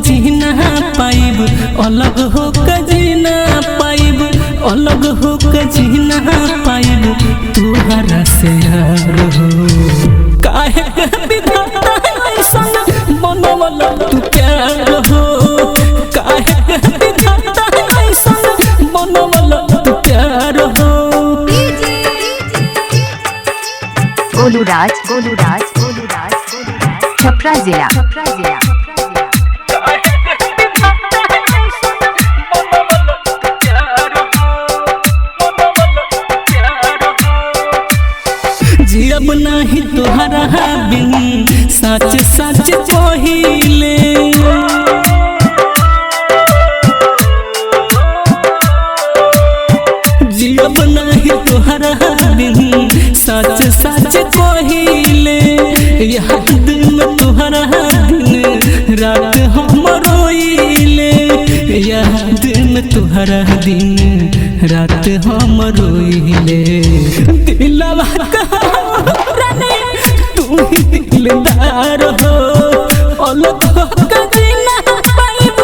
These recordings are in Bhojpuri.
जीना पाइब, अलग हो के जीना पाइब, अलग हो के जीना पाइब तुहरा से यार हो। काहे विधाता ऐसन बनवला तू प्यार हो, काहे विधाता ऐसन बनवला तू प्यार हो। गोलू राज, गोलू राज, गोलू राज, गोलू राज, छपरा जिला, छपरा जिला। जियब नाही तुहरा बिन सच सच कहिले, जियब नाही तुहरा बिन सच सच कहिले। याद में तुहरा दिन रात हम रोइले, याद में तुहरा दिन रात हम रोइले। दिलवा रानी तू ही दिलदार हो, अलग हो के जीना पाइब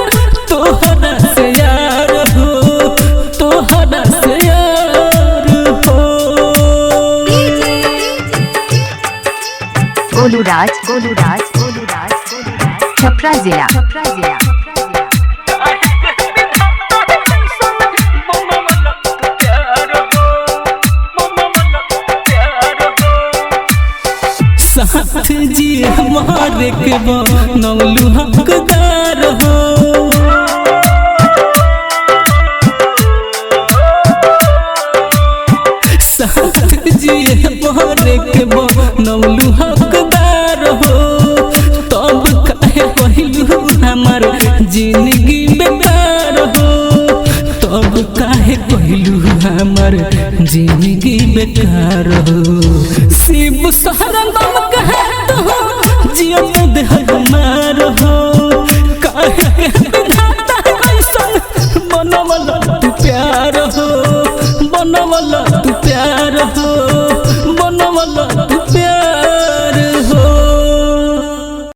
तोहरा से यार हो, तोहरा से यार हो। गोलू राज, गोलू राज, गोलू राज, गोलू राज, छपरा जिला, छपरा जिला। साथ जी हमारे के बनौलू हकदार हो, साथ जी हमारे के बनौलू हकदार हो। तब काहे कहलू हमार जिंदगी बेकार हो, तब काहे कहलू हमार जिंदगी बेकार हो। शिव सहरंगम कहे तो जियो देह हमार हो।